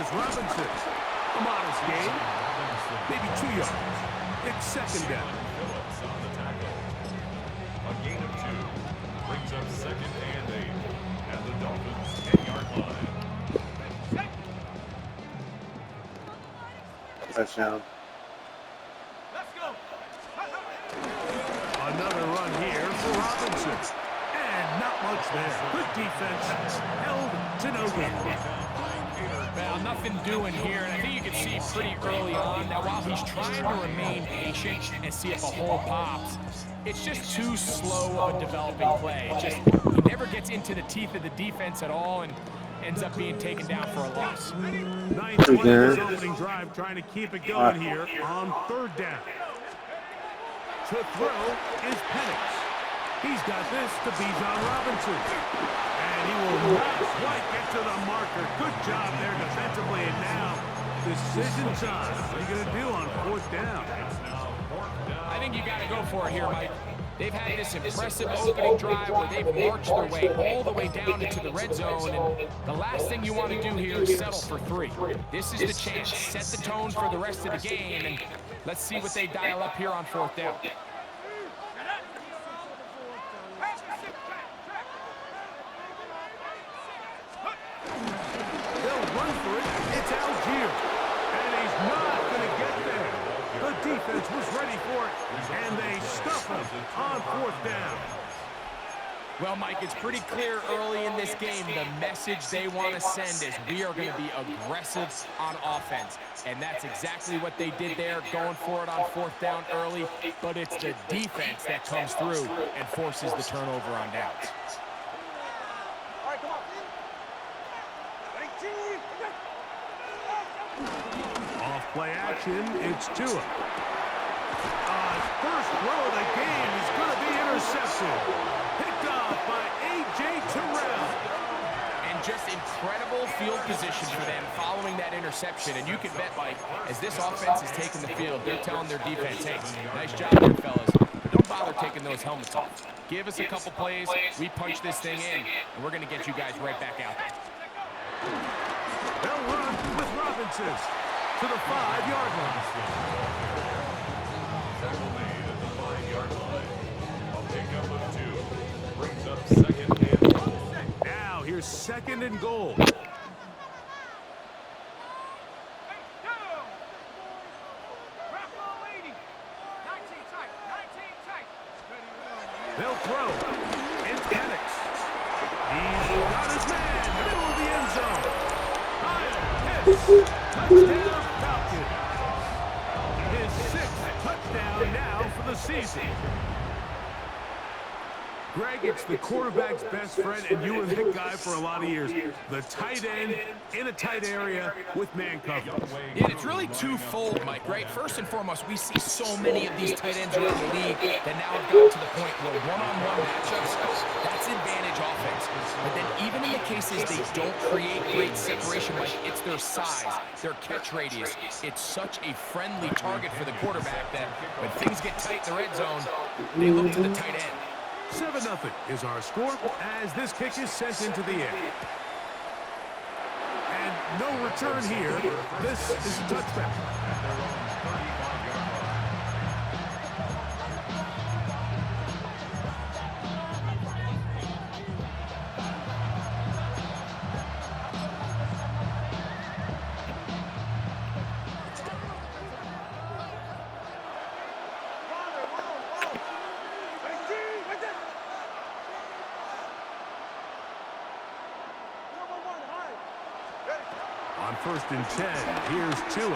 is Robinson. A modest gain. Maybe 2 yards. It's second down. A gain of 2 brings up second and 8 at the Dolphins' 10-yard line. Touchdown. Another run here for Robinson. And not much there. Good defense. Held to no gain. Well, nothing doing here, and I think you can see pretty early on that while he's trying to remain patient and see if a hole pops, it's just too slow of a developing play. He never gets into the teeth of the defense at all and ends up being taken down for a loss. Nice one in his opening drive, trying to keep it going here on third down. To throw is Penix. He's got this to Bijan Robinson. And he will not quite get to the marker. Good job there defensively. And now, decision time. What are you going to do on fourth down? I think you got to go for it here, Mike. They've had this impressive opening drive where they've marched their way all the way down into the red zone. And the last thing you want to do here is settle for 3. This is the chance. Set the tone for the rest of the game. And let's see what they dial up here on fourth down. Defense was ready for it, and they stuff him on fourth down. Well, Mike, it's pretty clear early in this game the message they want to send is we are going to be aggressive on offense. And that's exactly what they did there, going for it on fourth down early. But it's the defense that comes through and forces the turnover on downs. Play action, it's Tua. First throw of the game is going to be intercepted. Picked off by A.J. Terrell. And just incredible field position for them following that interception. And you can bet, Mike, as this offense is taking the field, they're telling their defense, hey, nice job there, fellas. But don't bother taking those helmets off. Give us a couple plays, we punch this thing in, and we're going to get you guys right back out there. They'll run with Robinson to the 5-yard line. Tackle made at the 5-yard line. A pickup of 2 brings up second and goal. Now here's second and goal. They'll throw. It's Penix. He's got his man, middle of the end zone. Higher, hits, touchdown. His 6th touchdown now for the season. Greg, it's the quarterback's best friend, and you were the guy for a lot of years. The tight end in a tight area with man coverage. Yeah, it's really twofold, Mike, right? First and foremost, we see so many of these tight ends around the league that now have got to the point where one-on-one matchups, that's advantage offense. But then even in the cases they don't create great separation, Mike, it's their size, their catch radius. It's such a friendly target for the quarterback that when things get tight in the red zone, they look to the tight end. 7-0 is our score as this kick is sent into the air. And no return here. This is a touchback. On 1st and 10, here's Tua.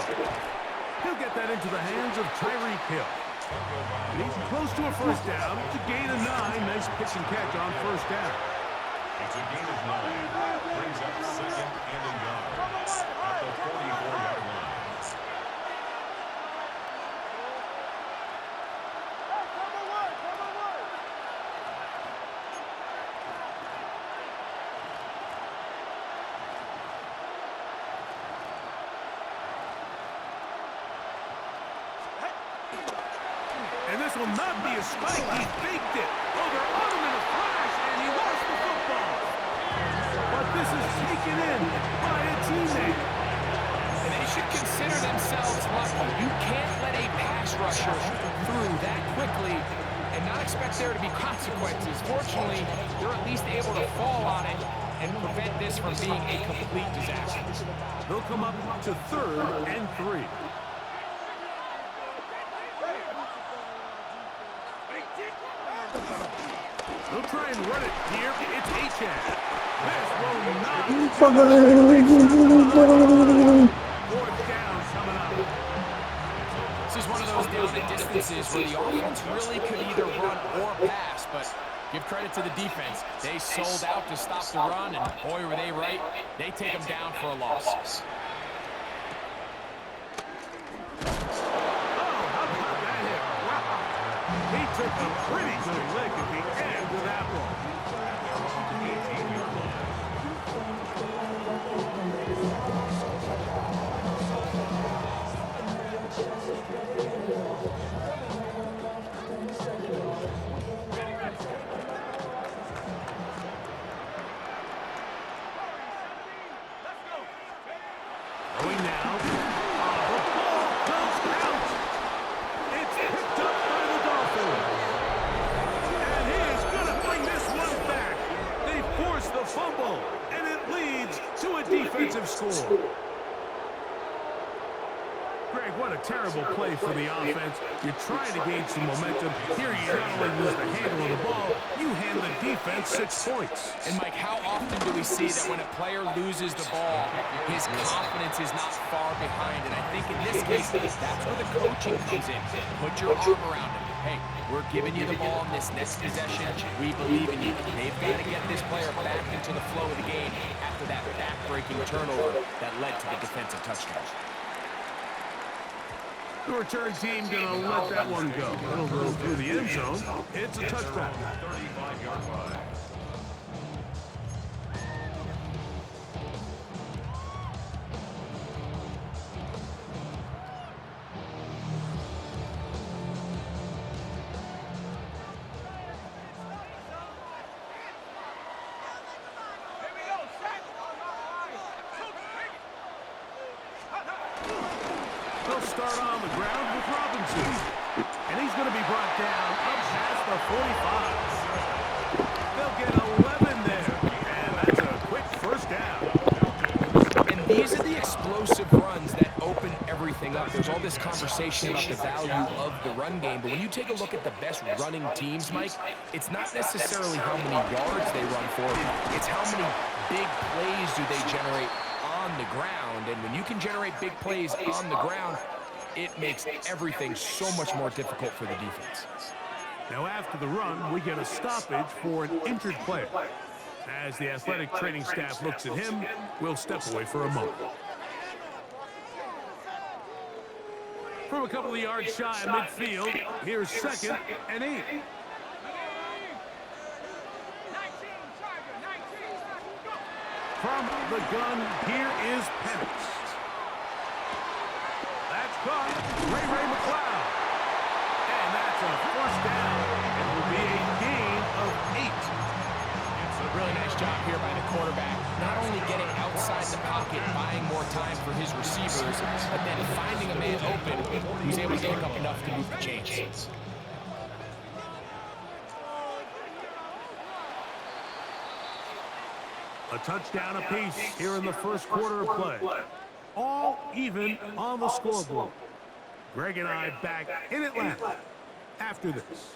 He'll get that into the hands of Tyreek Hill. And he's close to a first down. It's a gain of 9. Nice pitch and catch on first down. It's a gain of 9. Brings up second and a yard at the 44-yard line. And this will not be a spike. He faked it. Oh, they're on him in a flash, and he lost the football. But this is taken in by a teammate. rusher through that quickly and not expect there to be consequences. Fortunately, they're at least able to fall on it and prevent this from being a complete disaster. They'll come up to 3rd and 3. They'll try and run it here. It's Achane. This will not. 4th down coming up. This is one of those down and distances where the offense really could either run or pass, but give credit to the defense. They sold out to stop the run, and boy, were they right. They take them down for a loss. He took a pretty good lick at the end of that ball. Going now. The ball comes out. It's picked up by the Dolphins. And he is going to bring this one back. They force the fumble, and it leads to a defensive score. Greg, what a terrible play for the offense. You're trying to gain some momentum. Here you not only lose the handle of the ball, you hand the defense 6 points. And Mike, how often do we see that when a player loses the ball, his confidence is not far behind? And I think in this case, that's where the coaching comes in. Put your arm around him. Hey, we're giving you the ball in this next possession. We believe in you. They've got to get this player back into the flow of the game after that back-breaking turnover that led to the defensive touchdown. The return team going to let that one go. It'll go through the end zone. It's a touchback. 35-yard line. They'll start on the ground with Robinson. And he's going to be brought down up past the 45. They'll get 11 there. And that's a quick first down. And these are the explosive runs that open everything up. There's all this conversation about the value of the run game, but when you take a look at the best running teams, Mike, it's not necessarily how many yards they run for. It's how many big plays do they generate on the ground. And when you can generate big plays on the ground, it makes everything so much more difficult for the defense. Now after the run, we get a stoppage for an injured player. As the athletic training staff looks at him, we'll step away for a moment. From a couple of yards shy of midfield, here's 2nd and 8. From the gun, here is Penix. That's caught. Ray McLeod. And that's a first down. It will be a gain of 8. It's a really nice job here by the quarterback. Not only getting outside the pocket, buying more time for his receivers, but then finding a man open who's able to pick up enough to move the chains. A touchdown apiece here in the first quarter of play. All even on the scoreboard. Greg and I back in Atlanta after this.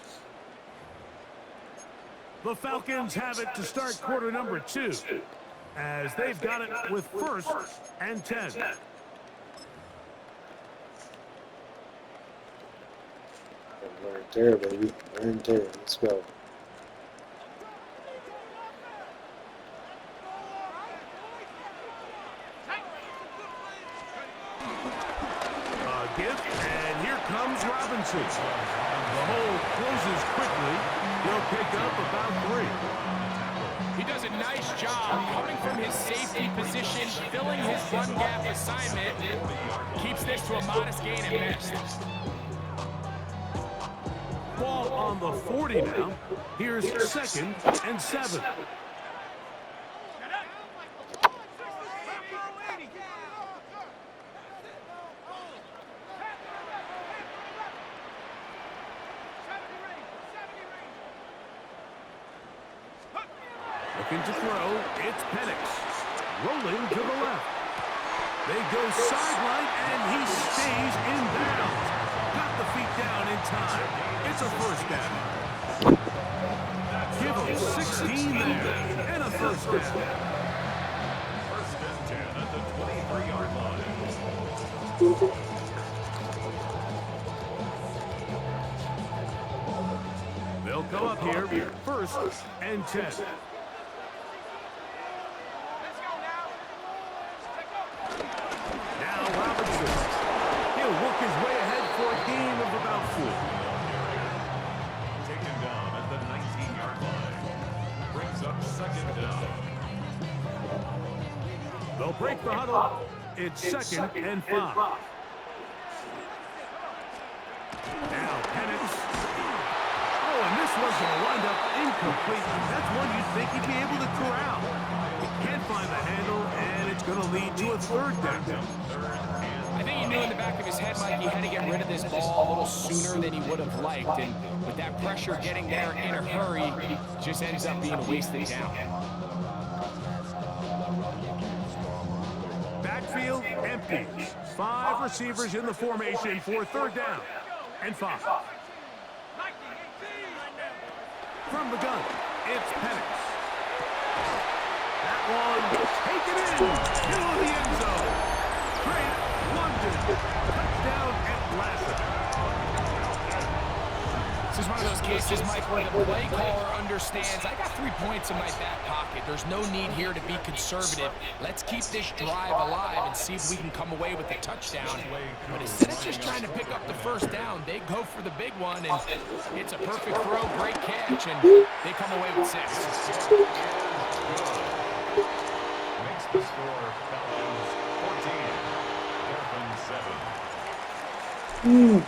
The Falcons have it to start quarter number 2, as they've got it with 1st and 10. We're in terror, baby. We're in terror. Let's go. And here comes Robinson. The hole closes quickly. He'll pick up about 3. He does a nice job coming from his safety position, filling his run gap assignment. Keeps this to a modest gain at best. Ball on the 40 now. Here's 2nd and 7. Looking to throw. It's Penix. Rolling to the left. They go sideline, and he stays in bounds. Got the feet down in time. It's a first down. Give him 16 there, and a first down. First and 10 at the 23-yard line. They'll come up here. First and 10. Now Robinson. He'll work his way ahead for a gain of about 4. Taken down at the 19-yard line. Brings up second down. They'll break the huddle. It's second and 5. Now Penix. Oh, and this one's going to wind up incomplete. That's one you'd think he'd be able to corral. He can't find the handle, and it's going to lead to a third down. I think he knew in the back of his head, Mike, he had to get rid of this ball a little sooner than he would have liked. And with that pressure getting there in a hurry, just ends up being a wasted down. Backfield empty. 5 receivers in the formation for third down and 5. From the gun, it's Penix. That one taken in. Middle of the end zone. Great London. Touchdown Atlanta. This is one of those cases, Mike, where the play caller understands, I got 3 points in my back pocket. There's no need here to be conservative. Let's keep this drive alive and see if we can come away with a touchdown. But instead of just trying to pick up the first down, they go for the big one, and it's a perfect throw, great catch, and they come away with 6. Makes the score Falcons 14. Dolphins 7.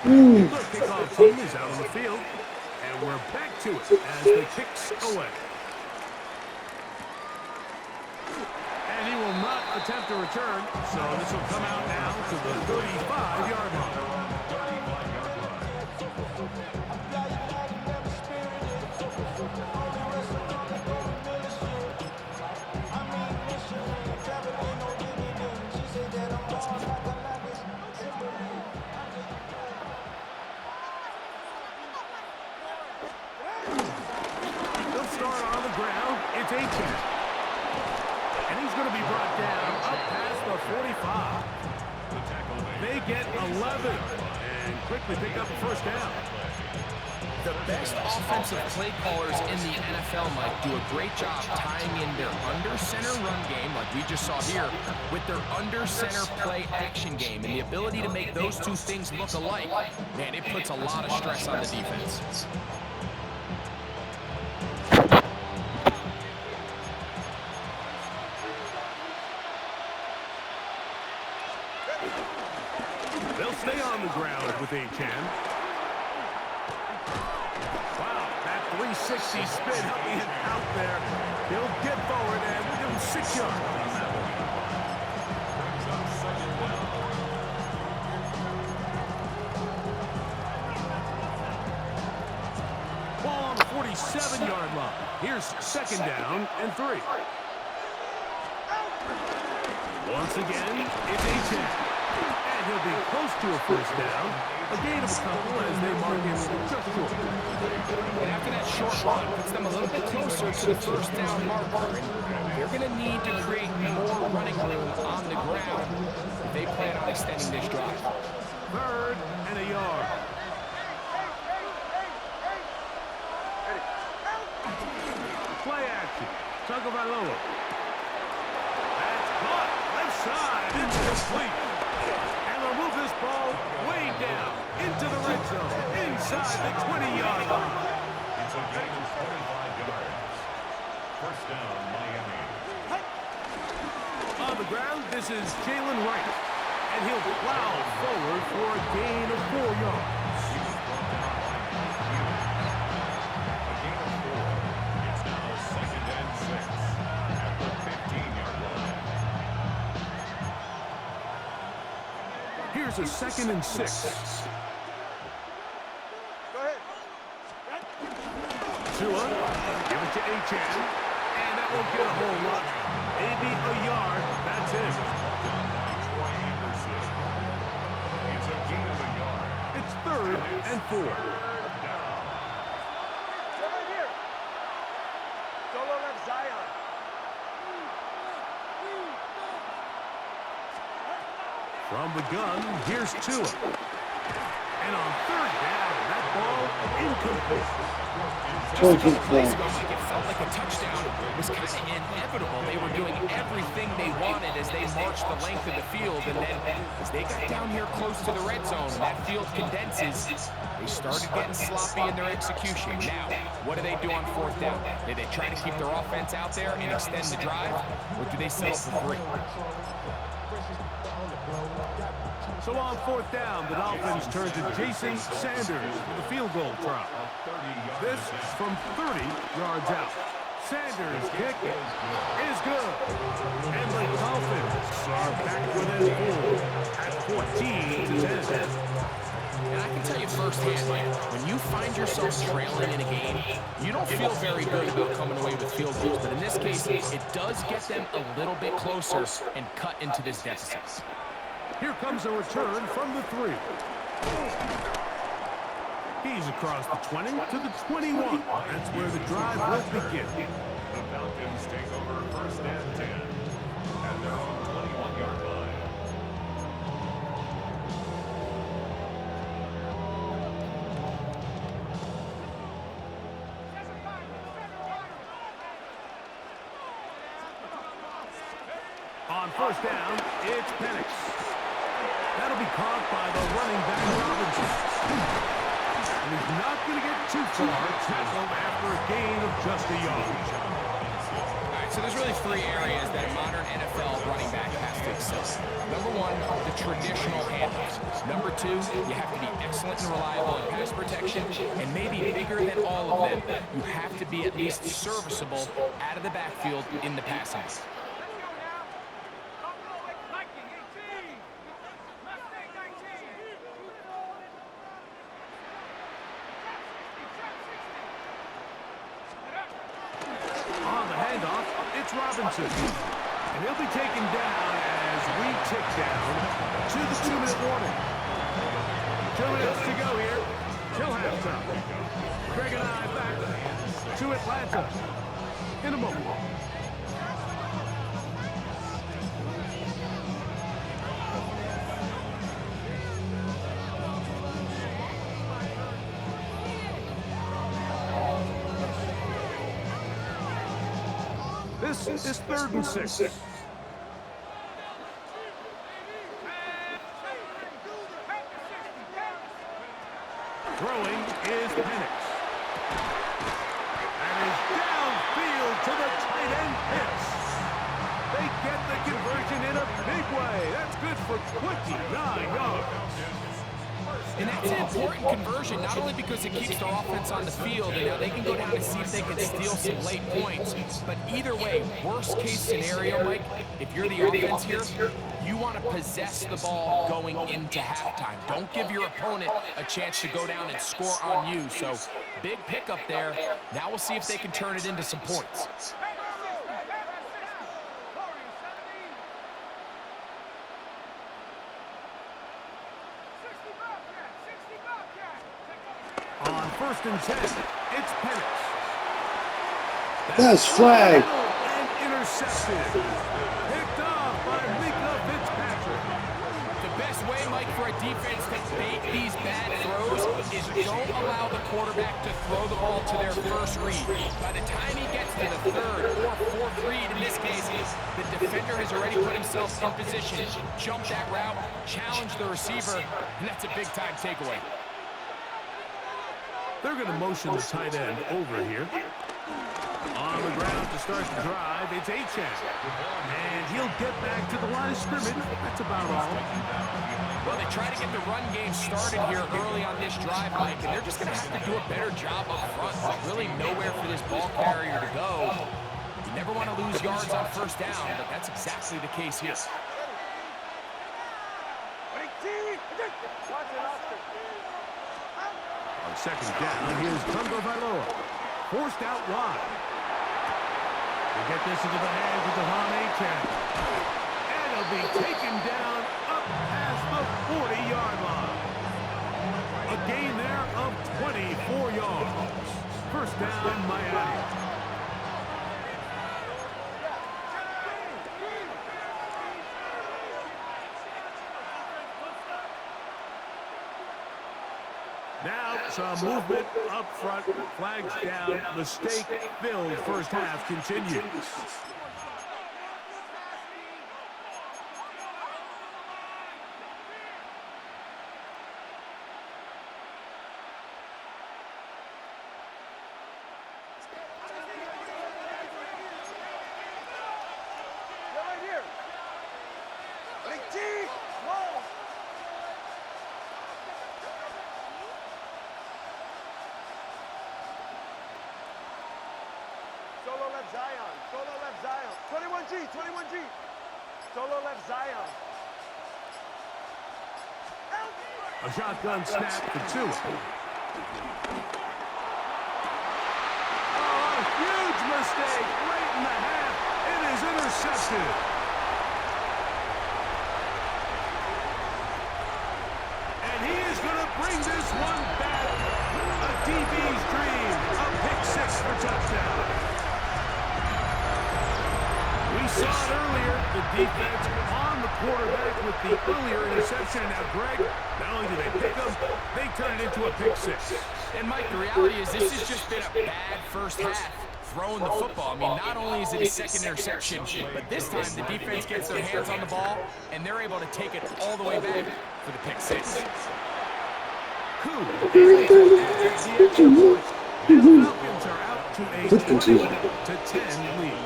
The kickoff team is out on the field, and we're back to it as the kicks away. And he will not attempt a return, so this will come out now to the 35-yard line. 35-yard line. They'll start on the ground. It's Aiken. And he's going to be brought down up past the 45. They get 11 and quickly pick up the first down. The best offensive play callers in the NFL, Mike, do a great job tying in their under-center run game, like we just saw here, with their under-center play action game. And the ability to make those two things look alike, man, it puts a lot of stress on the defense. They'll stay on the ground with Aiken. Wow, that 360 spin helping him out there. He'll get forward and we'll give him 6 yards on that one. Brings up second down. Ball on the 47-yard line. Here's second down and 3. Once again, it's Aiken. And he'll be close to a first down. A gain of a couple as they mark him just short. And after that short run, puts them a little bit closer to the first down marker. And they're going to need to create more running room on the ground if they plan on extending this drive. 3rd and a yard. Play action. Tagovailoa. That's caught. Left side. It's complete. And they'll move this ball way down into the red zone. Inside the 20-yard line. It's a gain of 25 yards. First down, Miami. On the ground, this is Jalen Wright. And he'll plow forward for a gain of 4 yards. He was brought down by Mike Hughes. A gain of 4. It's now second and 6 at the 15-yard line. Here's a 2nd and 6. Tua, give it to Aiken. And won't get a whole lot. Maybe a yard. That's it. It's a gain of a yard. It's 3rd and 4. From the gun, here's Tua. And on 3rd down, that ball incomplete. Told Just you a couple plays so. ago, Mike, it felt like a touchdown was kind of inevitable. They were doing everything they wanted as they marched the length of the field, and then as they got down here close to the red zone, and that field condenses, they started getting sloppy in their execution. Now, what do they do on 4th down? Do they try to keep their offense out there and extend the drive, or do they settle for 3? So on 4th down, the Dolphins turn to Jason Sanders for the field goal try. This from 30 yards out. Sanders' kick is good. And the Dolphins are back within 4 at 14-10. And I can tell you firsthand, Mike, when you find yourself trailing in a game, you don't feel very good about coming away with field goals. But in this case, it does get them a little bit closer and cut into this deficit. Here comes a return from the 3. He's across the 20 to the 21. That's where the drive will begin. The Falcons take over 1st and 10. And their own 21-yard line. On 1st down, it's Penix. That'll be caught by the running back Robinson. And he's not going to get too far, tackled after a gain of just a yard. All right, so there's really 3 areas that a modern NFL running back has to excel. Number 1, the traditional handoffs. Number 2, you have to be excellent and reliable in pass protection. And maybe bigger than all of them, you have to be at least serviceable out of the backfield in the passing game. Robinson. And he'll be taken down as we tick down to the 2-minute warning. 2 minutes to go here till halftime. Greg and I back to Atlanta in a moment. This is 3rd and 6. Throwing is Penix. And is downfield to the tight end Pitts. They get the conversion in a big way. That's good for 29 yards. And that's an important conversion, not only because it keeps their offense on the field, and now they can go down and see if they can steal some late points. But either way, worst case scenario, Mike, if you're the offense here, you want to possess the ball going into halftime. Don't give your opponent a chance to go down and score on you. So big pickup there. Now we'll see if they can turn it into some points. On 1st and 10, it's Penix. That's flag. And intercepted. Picked off by Mika Fitzpatrick. The best way, Mike, for a defense to bait these bad throws is don't allow the quarterback to throw the ball to their first read. By the time he gets to the 3rd or 4th read, in this case, the defender has already put himself in position, jump that route, challenge the receiver, and that's a big-time takeaway. They're going to motion the tight end over here. On the ground to start the drive, it's Achane. And he'll get back to the line of scrimmage. That's about all. Well, they try to get the run game started here early on this drive, Mike, and they're just going to have to do a better job up front. There's really nowhere for this ball carrier to go. You never want to lose yards on 1st down, but that's exactly the case here. On 2nd down, here's Tungo Vailoa. Forced out wide. They get this into the hands of Devon Achane. And he'll be taken down up past the 40-yard line. A gain there of 24 yards. First down, Miami. Now some movement up front, flags down, mistake-filled first half continues. Solo left Zion. Solo left Zion. 21G. 21G. Solo left Zion. A shotgun snap for Tua. Oh, a huge mistake late in the half. It is intercepted. And he is going to bring this one back. A DB's dream. A pick six for touchdown. We saw it earlier, the defense on the quarterback with the earlier interception. Now, Greg, not only do they pick him, they turn it into a pick six. And, Mike, the reality is this has just been a bad first half throwing the football. I mean, not only is it a second interception, but this time the defense gets their hands on the ball, and they're able to take it all the way back for the pick six. The Falcons are out to a 20-10 lead.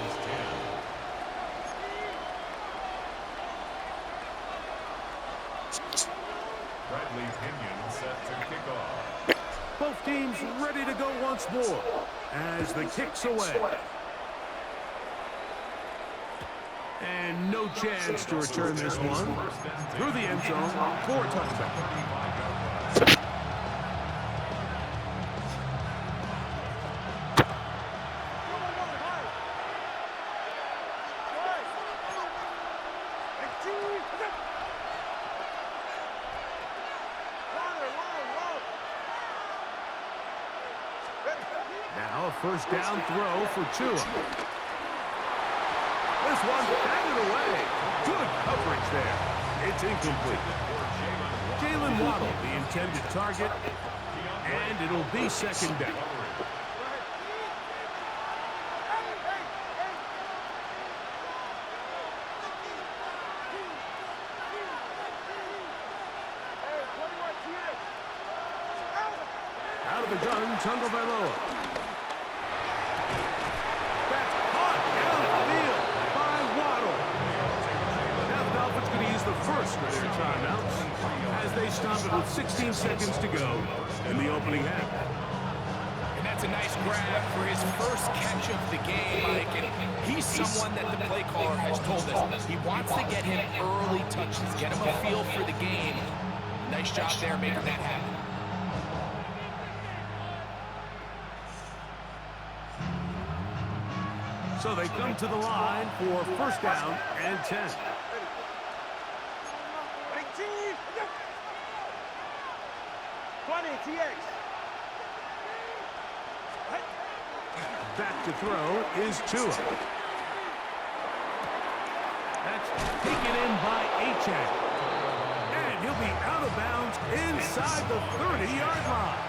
Both teams ready to go once more as the kick's away. And no chance to return this one through the end zone for a touchdown. Now a first down throw for Tua. This one batted away. Good coverage there. It's incomplete. Jalen Waddle, the intended target, and it'll be second down. Out of the gun, Tagovailoa. That's caught down the field by Waddle. Now the Dolphins going to use the first of their timeouts as they stop it with 16 seconds to go in the opening half. And that's a nice grab for his first catch of the game, Mike. And he's someone that the play caller has told us he wants to get him early touches, get him a feel for the game. Nice job there making that happen. So they come to the line for first down and 10. Back to throw is Tua. That's taken in by Achane. And he'll be out of bounds inside the 30-yard line.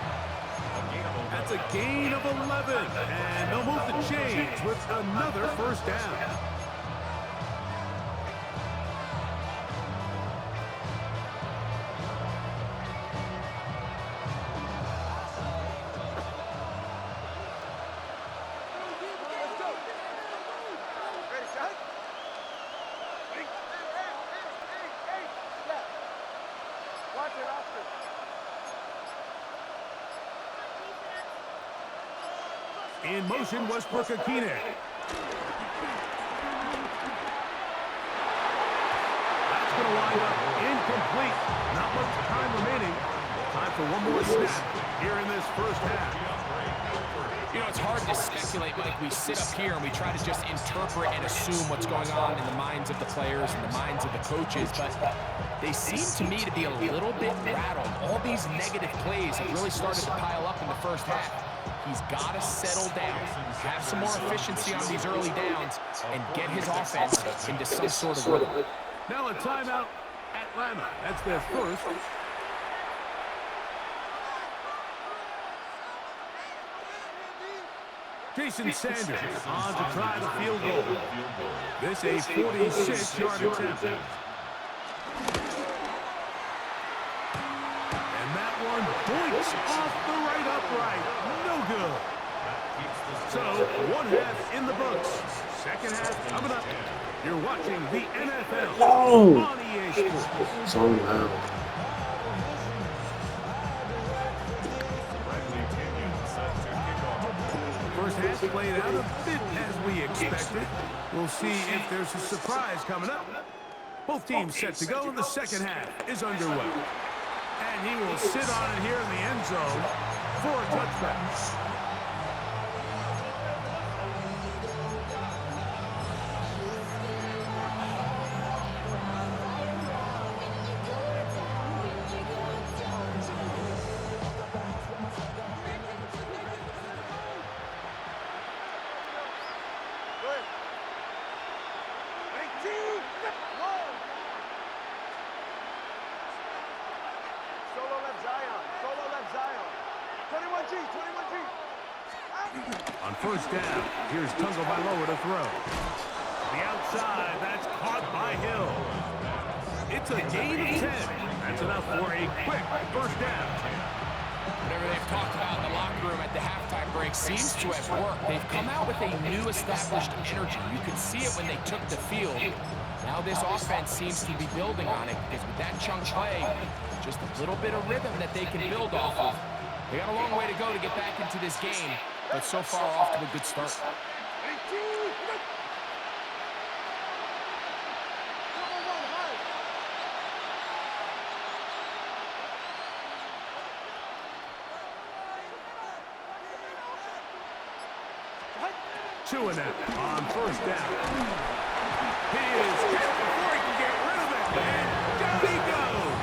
That's a gain of 11, and they'll move the chains with another first down. In motion, Westbrook-Akine. That's going to wind up incomplete. Not much time remaining. Time for one more snap here in this first half. You know, it's hard to speculate, Mike. We sit up here and we try to just interpret and assume what's going on in the minds of the players and the minds of the coaches, but they seem to me to be a little bit rattled. All these negative plays have really started to pile up in the first half. He's got to settle down, have some more efficiency on these early downs, and get his offense into some sort of rhythm. Now a timeout, Atlanta. That's their first. Jason Sanders on to try the field goal. This a 46-yard attempt. And that one boinks off the right upright. No good. So, one half in the books. Second half coming up. You're watching the NFL on EA Sports. Somehow. First half played out a bit as we expected. We'll see if there's a surprise coming up. Both teams set to go, and the second half is underway. And he will sit on it here in the end zone for a touchback. On first down, here's Tagovailoa to throw. The outside, that's caught by Hill. It's a gain of 10. That's enough for a quick first down. Whatever they've talked about in the locker room at the halftime break seems to have worked. They've come out with a new established energy. You could see it when they took the field. Now this offense seems to be building on it because with that chunk play, just a little bit of rhythm that they can build off of. They got a long way to go to get back into this game, but so far off to a good start. Two and out on first down. He is hit before he can get rid of it, and down he goes.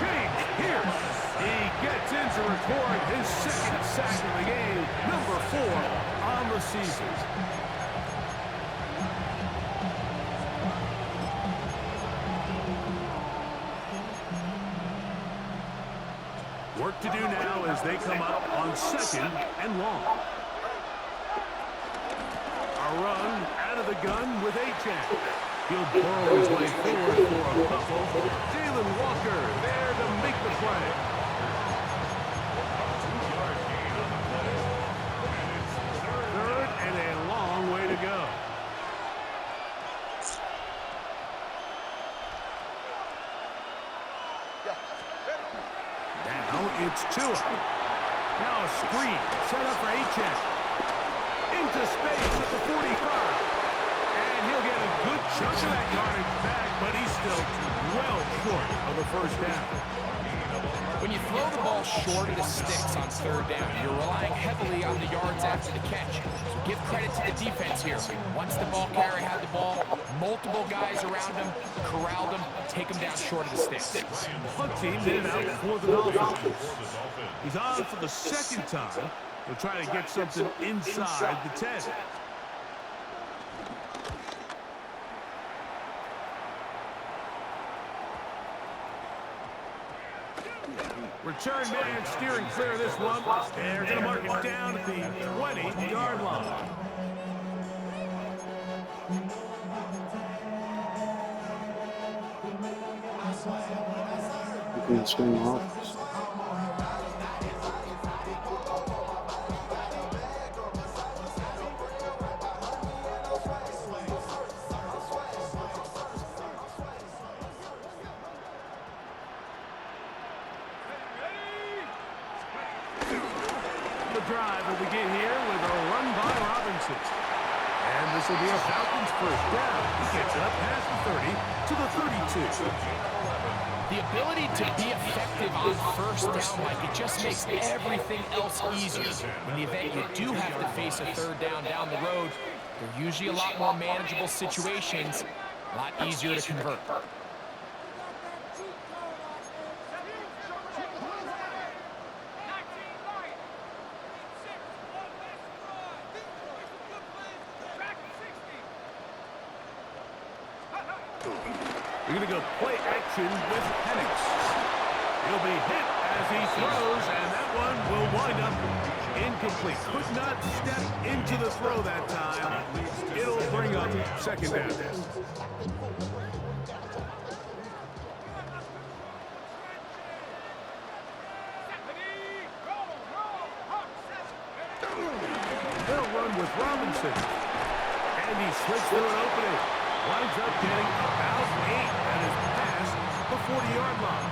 James Pierce, he gets in to record his second sack of the game, number 4 on the season. Work to do now as they come up on second and long. A run out of the gun with H.N. He'll burrow his way forward for a couple. Jalen Walker there to make the play. Third and a long way to go. Now it's Tua. Now a screen set up for H.N. Into space at the 45. And he'll get a good chunk of that yardage back, but he's still well short of the first down. When you throw the ball short of the sticks on third down, you're relying heavily on the yards after the catch. So give credit to the defense here. Once the ball carrier had the ball, multiple guys around him, corralled him, take him down short of the sticks. Punt team in out for the Dolphins. He's on for the second time. He'll try to get something inside the 10. Return man steering clear of this one. They're going to mark it down at the 20-yard line. You can swing off. The drive will begin here with a run by Robinson. And this will be a Falcons first down. He gets it up past the 30 to the 32. The ability to be effective on first down, Mike, it just makes everything else easier. In the event you do have to face a third down the road, they're usually a lot more manageable situations, a lot easier to convert. We're going to go play action with Penix. He'll be hit as he throws, and that one will wind up incomplete. Could not step into the throw that time. It'll bring up second down. They'll run with Robinson. And he slips through an opening. Winds up getting about 8 and is past the 40-yard line.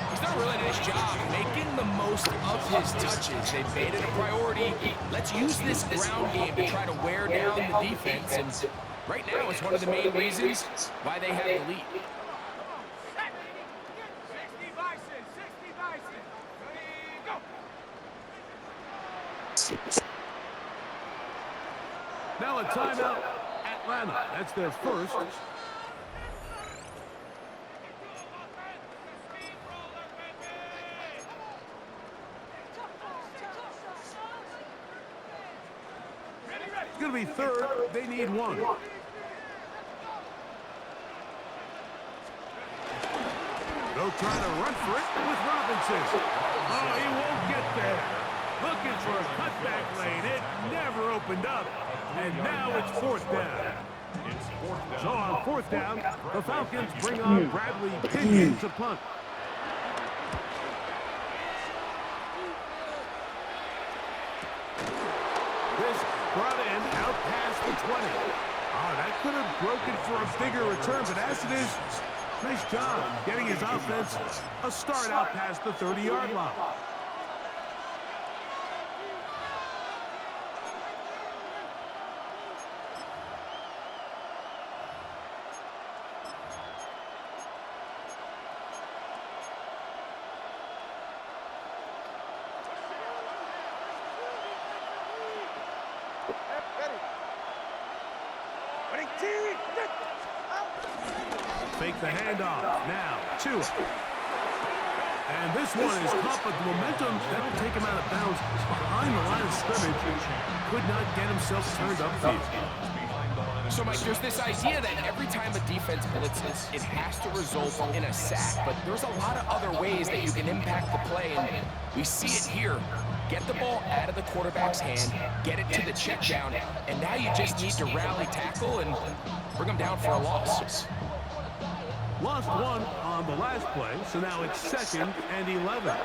He's done a really nice job making the most of his touches. They've made it a priority. Let's use this ground game to try to wear down the defense. And right now, it's one of the main reasons why they have the lead. 60 Bison, 60 Bison. Go. Now a timeout, Atlanta. That's their first. It's going to be third. They need one. They'll try to run for it with Robinson. Oh, he won't get there. Looking for a cutback lane. It never opened up. And now it's fourth down. So on fourth down, the Falcons bring on Bradley Pinion to punt. This brought in out past the 20. Oh, that could have broken for a bigger return, but as it is, nice job getting his offense a start out past the 30-yard line. Fake the handoff. Now, Tua. And this one is caught, but the momentum, that'll take him out of bounds behind the line of scrimmage. Could not get himself turned upfield. So, Mike, there's this idea that every time a defense blitzes, it has to result in a sack. But there's a lot of other ways that you can impact the play, and we see it here. Get the ball out of the quarterback's hand, get it to the check down, and now you just need to rally tackle and bring them down for a loss. Lost one on the last play, so now it's 2nd and 11.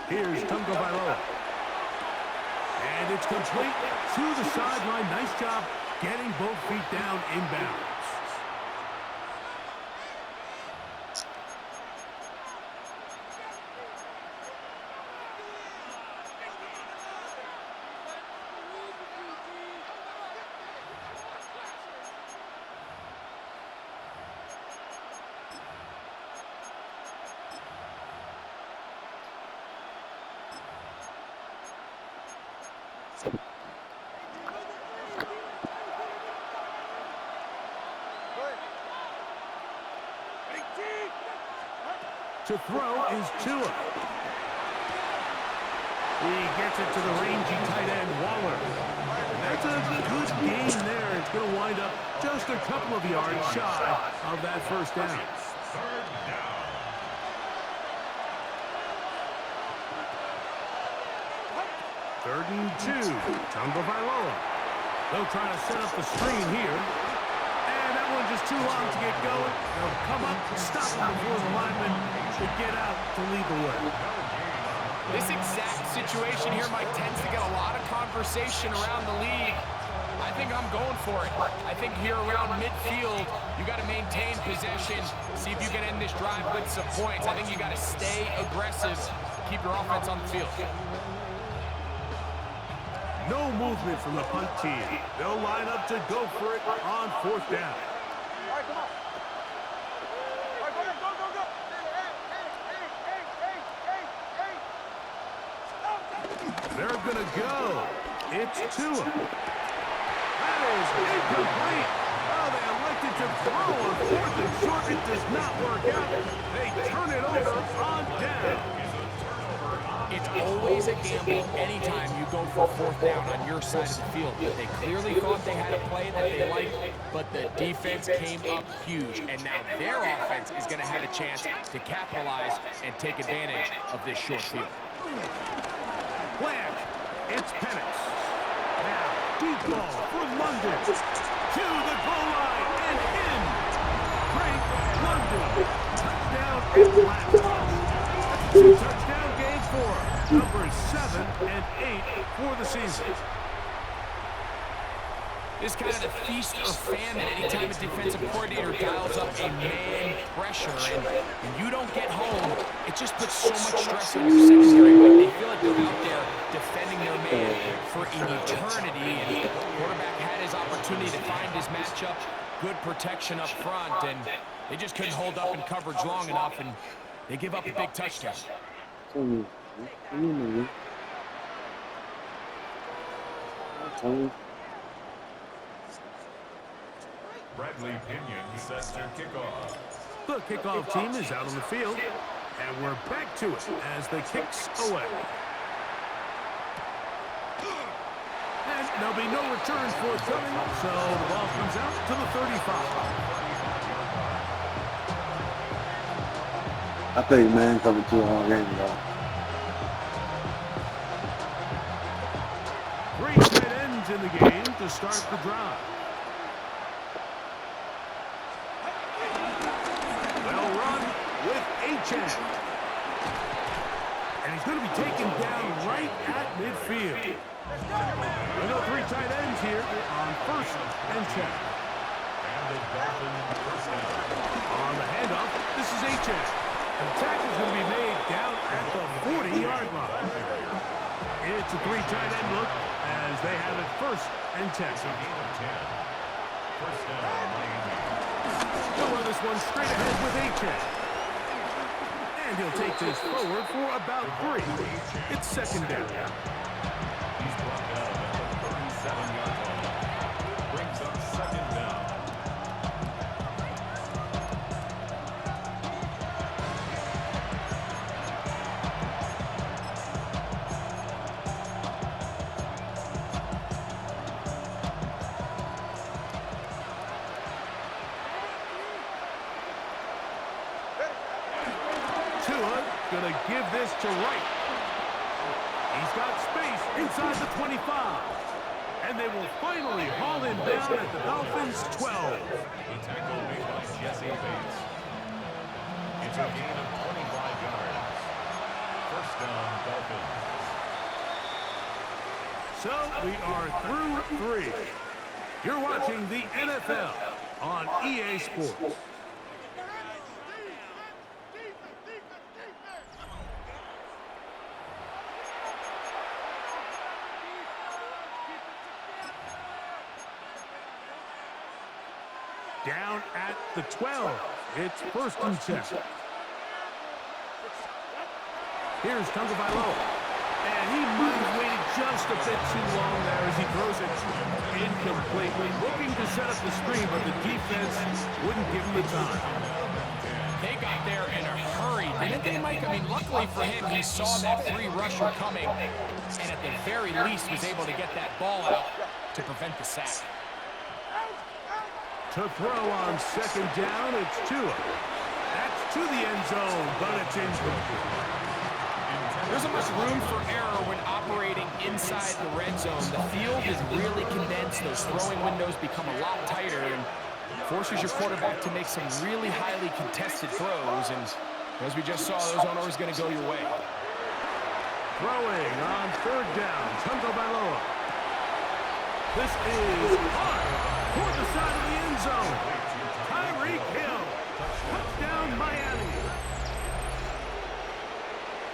Here's Tungo Bailoa. And it's complete to the sideline. Nice job getting both feet down inbounds. To throw is Tua. He gets it to the rangy tight end, Waller. That's a good gain there. It's going to wind up just a couple of yards shy of that first down. Third and 2. Tungo Bailoa. They'll try to set up the screen here. And that one just too long to get going. They'll come up, stop him before the lineman to get out to lead the way. This exact situation here, Mike, tends to get a lot of conversation around the league. I think I'm going for it. I think here around midfield, you got to maintain possession, see if you can end this drive with some points. I think you got to stay aggressive, keep your offense on the field. No movement from the punt team. They'll line up to go for it on 4th down. All right, come on. All right, go. Hey. They're going to go. It's Tua. That is incomplete. Oh, they elected to throw on 4th and short. It does not work out. They turn it over on down. It's always a gamble anytime you go for 4th down on your side of the field. But they clearly thought they had a play that they liked, but the defense came up huge. And now their offense is going to have a chance to capitalize and take advantage of this short field. Flash. It's Penix. Now, deep ball for London. To the goal line and in. Frank London. Touchdown at last. That's a 2-touchdown game for numbers 7 and 8 for the season. It's kind of the feast or famine anytime a defensive coordinator dials up a man pressure and you don't get home. It just puts so much stress on your secondary. Like they feel like they're out there defending their man for an eternity. And the quarterback had his opportunity to find his matchup, good protection up front, and they just couldn't hold up in coverage long enough, and they give up a big touchdown. Bradley Pinion sets to kickoff. The kickoff team is out on the field, and we're back to it as the kicks away. And there'll be no return forthcoming, so the ball comes out to the 35. I think man coming to a hard game, though. 3 tight ends in the game to start the drive. They'll run with H.N. And he's going to be taken down right at midfield. We go 3 tight ends here on 1st and 10. And the Dolphins first down. On the handoff, this is H.N. The attack is going to be made down at the 40-yard line. It's a 3 tight end look as they have it 1st and 10. It's a gain of 10. First down, Miami. They'll run this one straight ahead with H.N. And he'll take this forward for about 3. It's 2nd down. He's brought down at the 37-yard line. Brings up 2nd down. Tua gonna give this to Wright. He's got space inside the 25. And they will finally haul him down at the Dolphins' 12. The tackle made by Jesse Bates. It's a gain of 25 yards. First down, Dolphins. So we are through 3. You're watching the NFL on EA Sports. Down at the 12. It's 1st and 10. Here's Tagovailoa. And he might have waited just a bit too long there as he throws it incomplete. Looking to set up the screen, but the defense wouldn't give him the time. They got there in a hurry, didn't they, Mike? I mean, luckily for him, he saw that free rusher coming, and at the very least was able to get that ball out to prevent the sack. To throw on 2nd down, it's Tua. That's to the end zone, but it's incomplete. There isn't much room for error when operating inside the red zone. The field is really condensed. Those throwing windows become a lot tighter and forces your quarterback to make some really highly contested throws. And as we just saw, those aren't always going to go your way. Throwing on 3rd down, Tagovailoa. This is hard toward the side of the end zone. Tyreek Hill. Touchdown, Miami.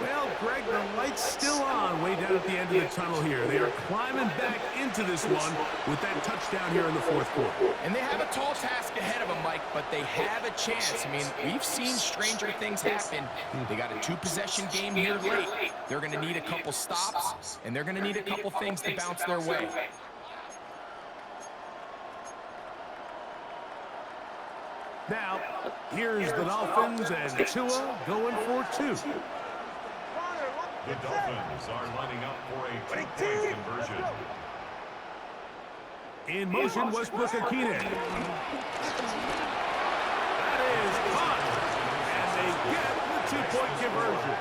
Well, Greg, the light's still on way down at the end of the tunnel here. They are climbing back into this one with that touchdown here in the fourth quarter. And they have a tall task ahead of them, Mike, but they have a chance. I mean, we've seen stranger things happen. They got a two-possession game here late. They're going to need a couple stops, and they're going to need a couple things to bounce their way. Now, here's the Dolphins and Tua going for two. The Dolphins are lining up for a two-point conversion. In motion, Westbrook Akine. That is caught. And they get the two-point conversion.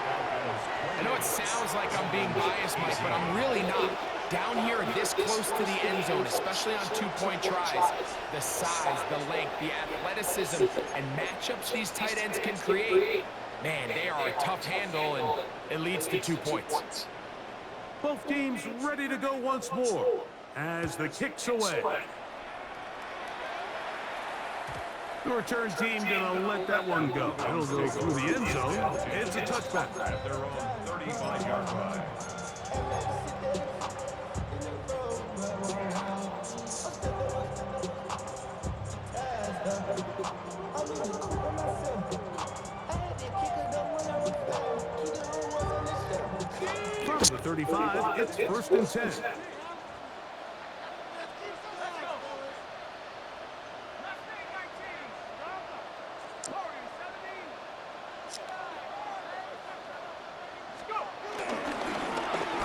I know it sounds like I'm being biased, Mike, but I'm really not. Down here this close to the end zone, especially on two-point tries, the size, the length, the athleticism, and matchups these tight ends can create, man, they are a tough handle, and it leads to 2 points. Both teams ready to go once more as the kick's away. The return team gonna let that one go. It'll go through the end zone. It's a touchback. At their own 35-yard line. From the 35, it's 1st and 10.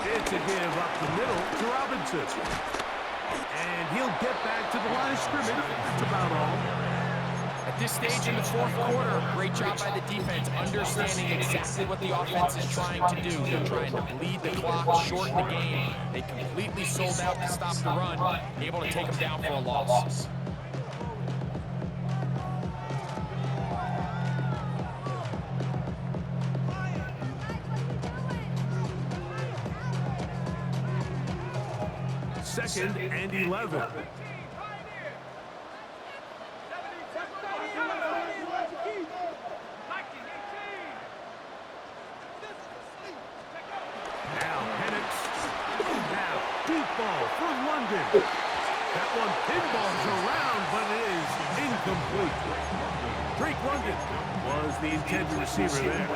It's a give up the middle to Robinson. And he'll get back to the line of scrimmage. That's about all. At this stage in the fourth quarter, great job by the defense, understanding exactly what the offense is trying to do. They're trying to bleed the clock, shorten the game. They completely sold out to stop the run, able to take them down for a loss. Second and 11. For London. That one pinballs around, but it is incomplete. Drake London was the intended receiver there.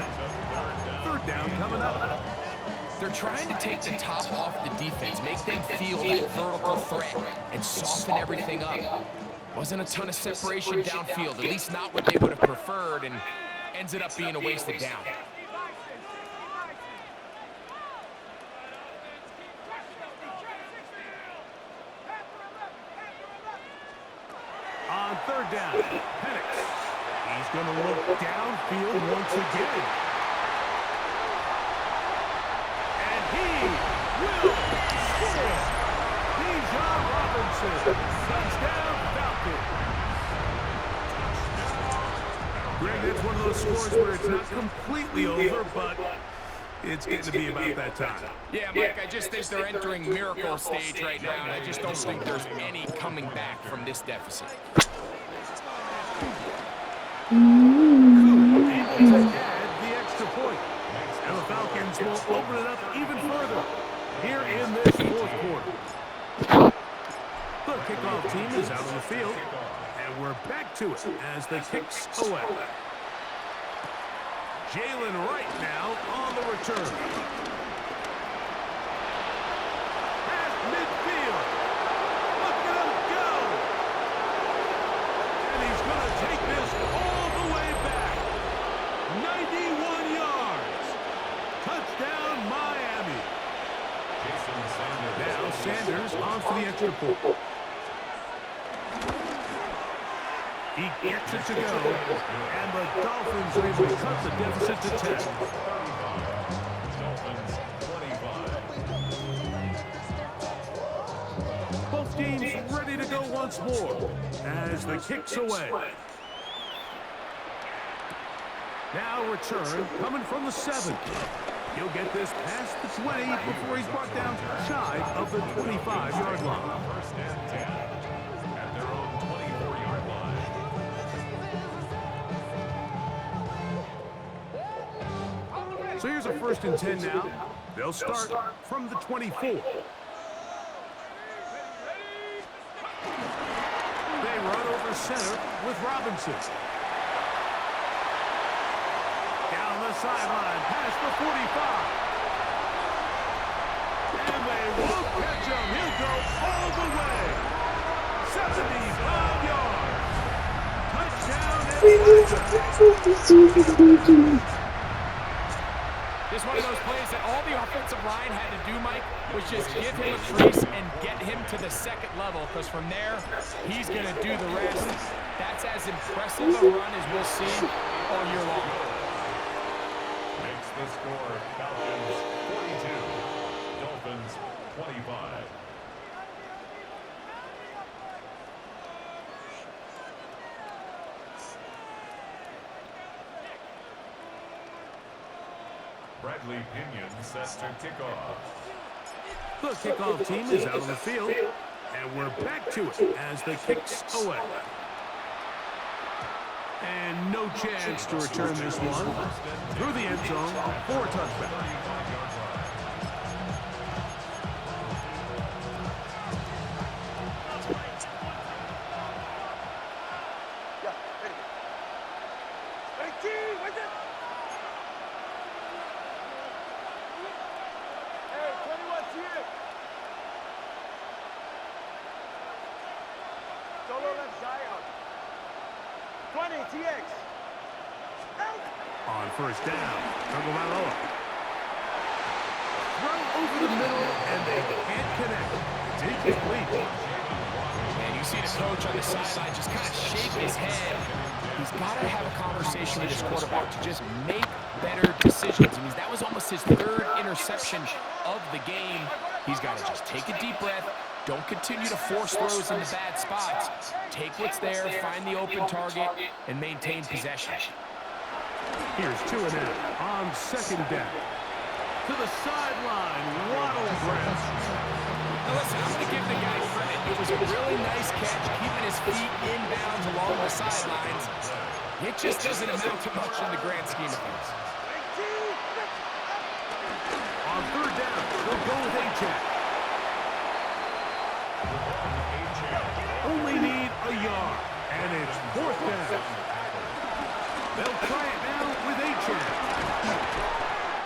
Third down coming up. They're trying to take the top off the defense, make them feel that vertical threat, and soften everything up. Wasn't a ton of separation downfield, at least not what they would have preferred, and ends up being a wasted down. On third down, Penix. He's going to look downfield once again. And he will score. Bijan Robinson. Touchdown, Falcons. Greg, that's one of those scores where it's not completely over, but it's getting to be about that time. Yeah, Mike, I just think they're entering miracle stage right now, and I just don't think there's any coming back from this deficit. Able to add the extra point. And the Falcons will open it up even further here in this fourth quarter. The kickoff team is out on the field, and we're back to it as the kick's away. Jalen Wright now on the return. At midfield. Look at him go. And he's going to take this all the way back. 91 yards. Touchdown, Miami. Now Sanders on for the extra point. He gets it to go, and the Dolphins are able to cut the deficit to 10. Dolphins 25. Both teams ready to go once more as the kick's away. Now return coming from the 7. He'll get this past the 20 before he's brought down shy of the 25-yard line. First and 10 at their own 24-yard line. So here's a 1st and 10 now. They'll start from the 24. They run over center with Robinson. Down the sideline, past the 45. And they won't catch him. He'll go all the way. 75 yards. Touchdown. This is one of those plays that all the offensive line had to do, Mike, was just give him a crease and get him to the second level, because from there, he's going to do the rest. That's as impressive a run as we'll see all year long. Makes the score Falcons 42, Dolphins 25. Bradley Pinion set to kick off. The kickoff team is out on the field, and we're back to it as the kick's away. And no chance to return this one through the end zone for a touchdown. Solo left Zion. 20, TX. Out. On 1st down, Tagovailoa. Throw over the middle, and they can't connect. It's incomplete. And you see the coach on the sideline just kind of shake his head. He's got to have a conversation with his quarterback to just make better decisions. I mean, that was almost his 3rd interception of the game. He's got to just take a deep breath. Don't continue to force throws into bad spots. Take what's there, find the open target, and maintain possession. Here's 2 and out on 2nd down. To the sideline, Waddle grabs. Now listen, I'm going to give the guy credit. It was a really nice catch, keeping his feet inbounds along the sidelines. It just doesn't amount to much in the grand scheme of things. On 3rd down, they'll go with A-Chat. Only need a yard, and it's 4th down. They'll try it now with A-Chat.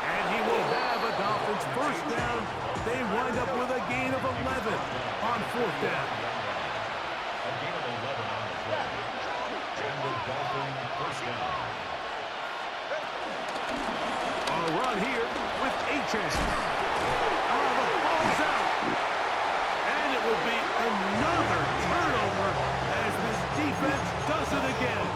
And he will have a Dolphins 1st down. They wind up with a gain of 11 on 4th down. A gain of 11 on the play. And the Dolphin 1st down. On a run here with A-Chat. The ball's out. And it will be another turnover as this defense does it again.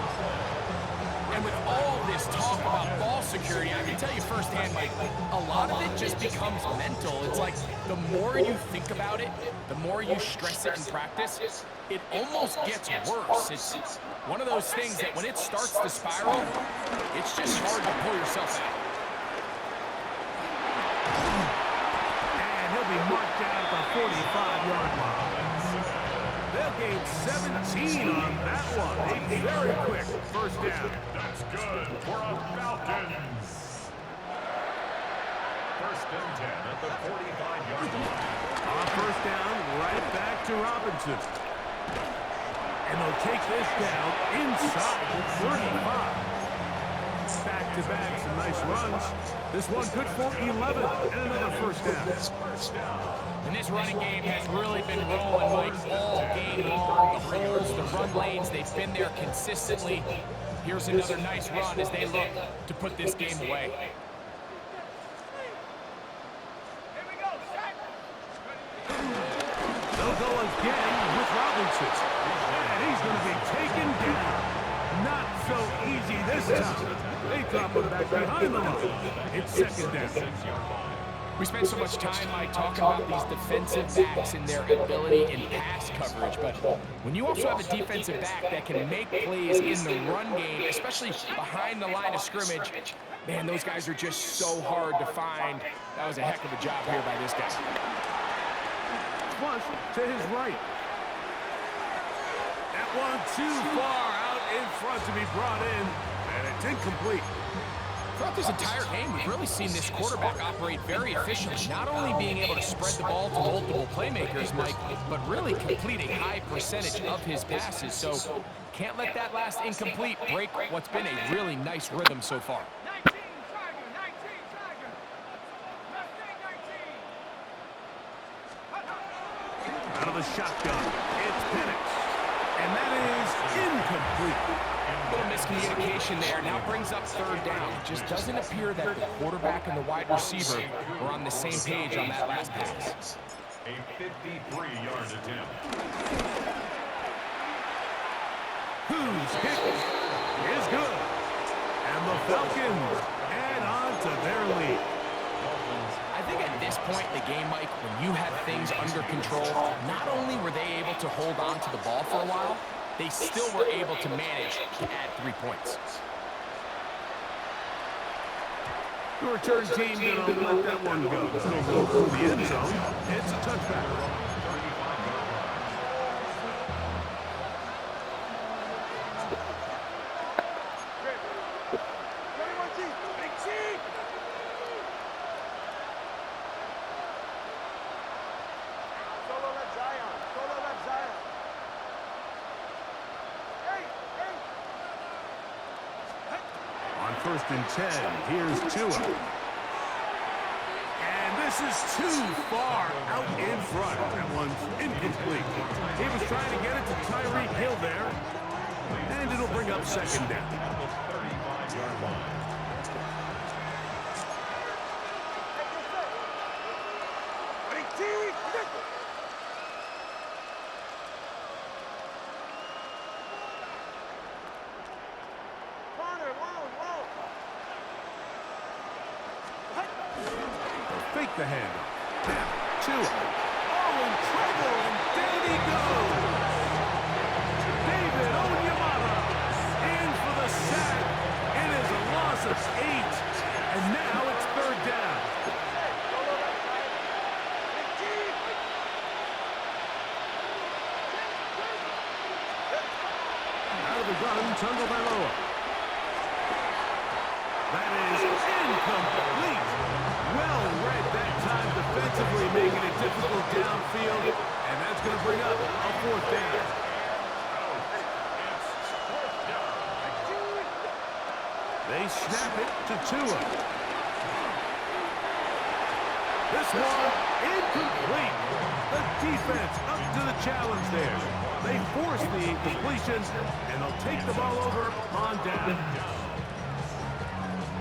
And with all this talk about ball security, I can tell you firsthand, Mike, a lot of it just becomes mental. It's like the more you think about it, the more you stress it in practice, it almost gets worse. It's one of those things that when it starts to spiral, it's just hard to pull yourself out. And he'll be marked down at the 45-yard line. They'll gain 17 on that one. A very quick 1st down. That's good for a Falcons. 1st and 10 at the 45-yard line. On 1st down, right back to Robinson. And they'll take this down inside the 35. Back-to-back, some nice runs. This one good for 11 and another 1st down. And this running game has really been rolling, Mike, all game long. The holes, the run lanes, they've been there consistently. Here's another nice run as they look to put this game away. They'll go again with Robinson. And he's going to be taken down. Not so easy this time. They drop him back behind the line. It's 2nd down. We spend so much time, Mike, talking about these defensive backs and their ability in pass coverage, but when you also have a defensive back that can make plays in the run game, especially behind the line of scrimmage, Man, those guys are just so hard to find. That was a heck of a job here by this guy. Flush to his right. That one too far out in front to be brought in, and it's incomplete. Throughout this entire game, we've really seen this quarterback operate very efficiently, not only being able to spread the ball to multiple playmakers, Mike, but really complete a high percentage of his passes. So can't let that last incomplete break what's been a really nice rhythm so far. Out of the shotgun, it's Penix, and that is incomplete. A little miscommunication there. Now brings up third down. It just doesn't appear that the quarterback and the wide receiver were on the same page on that last pass. A 53-yard attempt. Whose hit is good. And the Falcons add on to their lead. I think at this point in the game, Mike, when you have things under control, not only were they able to hold on to the ball for a while, they still were able to manage to add 3 points. The return team going to let that one go. Still go through the end zone. It's a touchback. First and 10. Here's Tua. And this is too far out in front. That one's incomplete. He was trying to get it to Tyreek Hill there. And it'll bring up second down. Fake the hand. Now, Tua. Oh, in trouble, and down he goes. David Onyemata in for the sack. It is a loss of 8. And now it's third down. Out of the gun, Tagovailoa. That is incomplete. Well read that time defensively, making it difficult downfield, and that's going to bring up a fourth down. They snap it to Tua. This one incomplete. The defense up to the challenge there. They force the incompletion, and they'll take the ball over on down.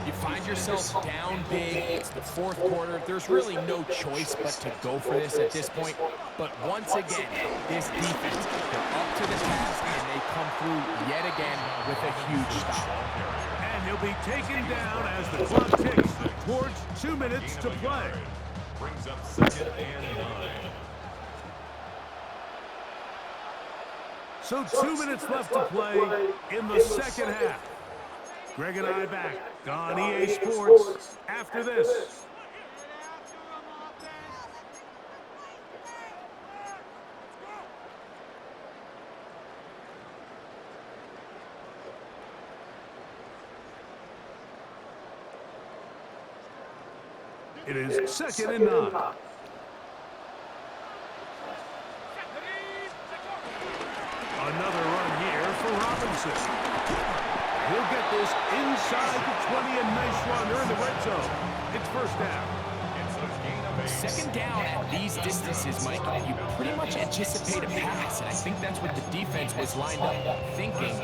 You find yourself down big. It's the fourth quarter. There's really no choice but to go for this at this point. But once again, this defense, they're up to the task, and they come through yet again with a huge stop. And he'll be taken down as the clock ticks towards 2 minutes to play. Brings up second and 9. So 2 minutes left to play in the second half. Greg and I back on EA Sports after this. It is second and 9. Another run here for Robinson. He'll get this inside the 20, a nice run. They're in the red zone. It's first down. Second down at these distances, Mike, you pretty much anticipate a pass, and I think that's what the defense was lined up thinking.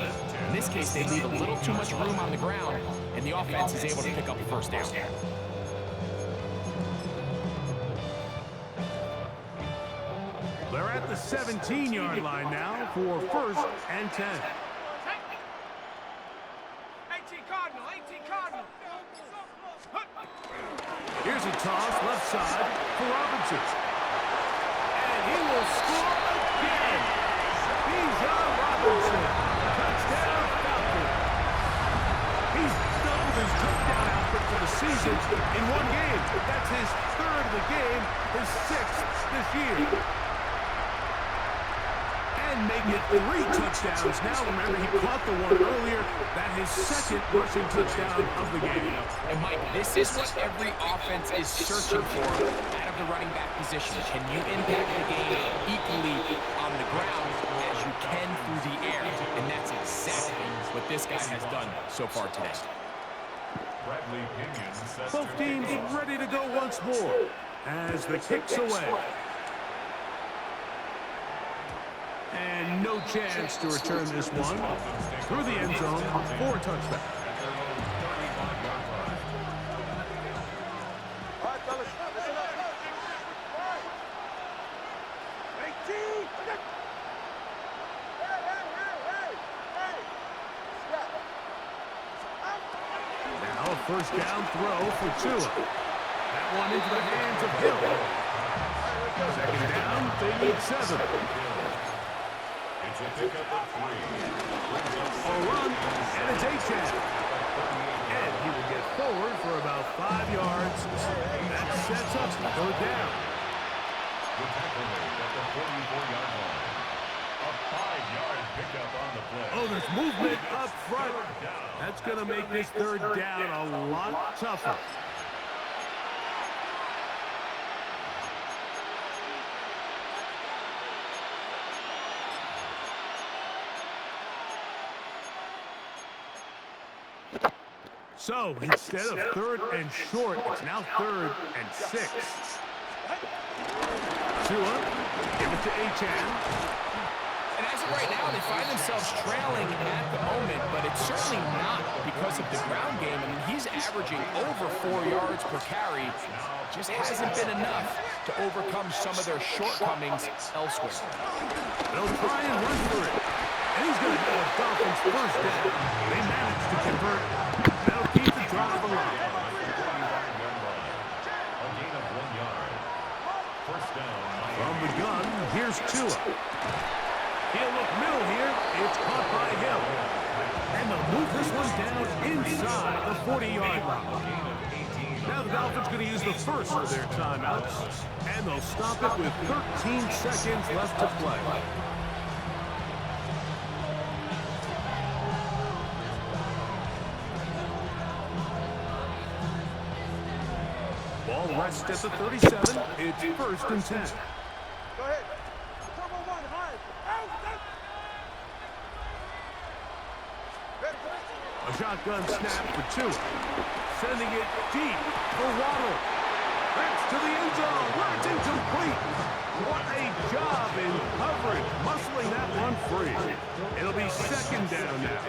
In this case, they leave a little too much room on the ground, and the offense is able to pick up a first down. They're at the 17-yard line now for first and 10. Here's a toss left side for Robinson. And he will score again. Bijan Robinson. Touchdown Falcons. He's doubled his touchdown season in one game. That's his third of the game, his sixth this year. And make it 3 touchdowns. Now, remember, he caught the one earlier. That his second rushing touchdown of the game. And Mike, this is what every offense is searching for out of the running back position. Can you impact the game equally on the ground as you can through the air? And that's exactly what this guy has done so far today. Bradley Pinion sets Both to teams kick off. ready to go once more as the kick's away. And no chance to return this one through the end zone for a touchdown. All right, fellas, listen up. Hey, team! Hey! Stop. Now a first down throw for Tua. That one into the hands of Hill. Second down, they need 7. It's a pickup of 3. A run, and it's A-Chan. And he will get forward for about 5 yards. That sets up third down. The tackle made at the 44-yard line. A 5-yard pickup on the play. Oh, there's movement up front. That's going to make this third down a lot tougher. So instead of 3rd and short, it's now 3rd and 6. Tua, give it to A-Chan. And as of right now, they find themselves trailing at the moment, but it's certainly not because of the ground game. I mean, he's averaging over 4 yards per carry. Just hasn't been enough to overcome some of their shortcomings elsewhere. They'll try and run for it. And he's going to get a Dolphins first down. They managed to convert. That'll keep the drive alive. A gain of 1 yard. First down. From the gun, here's Tua. He'll look middle here. It's caught by Hill. And they'll move this one down inside the 40-yard line. Now the Dolphins going to use the first of their timeouts. And they'll stop it with 13 seconds left to play. Ball rests at the 37. It's 1st and 10. Go ahead. Turbo 1, high. Out. A shotgun snap for Tua. Sending it deep for Waddle. That's to the end zone where it's incomplete. What a job in coverage, muscling that one free. It'll be 2nd down now.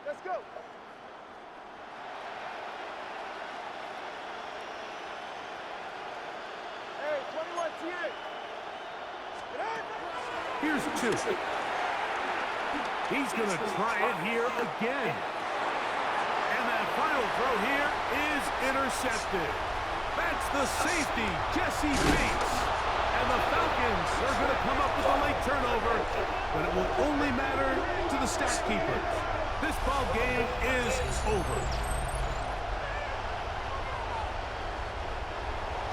Let's go. Hey, 21 TA. Here's Tua. He's going to try it here again. And that final throw here is intercepted. That's the safety, Jesse Bates. And the Falcons are going to come up with a late turnover, but it will only matter to the stat keepers. This ball game is over.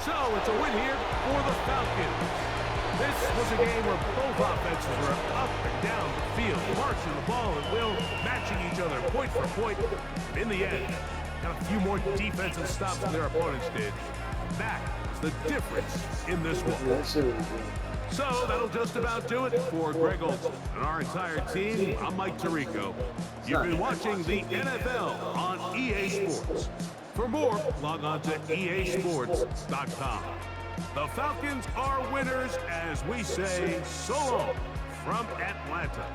So it's a win here for the Falcons. This was a game where both offenses were up and down the field, marching the ball at will, matching each other point for point. In the end, got a few more defensive stops than their opponents did. That is the difference in this one. So that'll just about do it for Greg Olson and our entire team. I'm Mike Tirico. You've been watching the NFL on EA Sports. For more, log on to easports.com. The Falcons are winners as we say so long from Atlanta.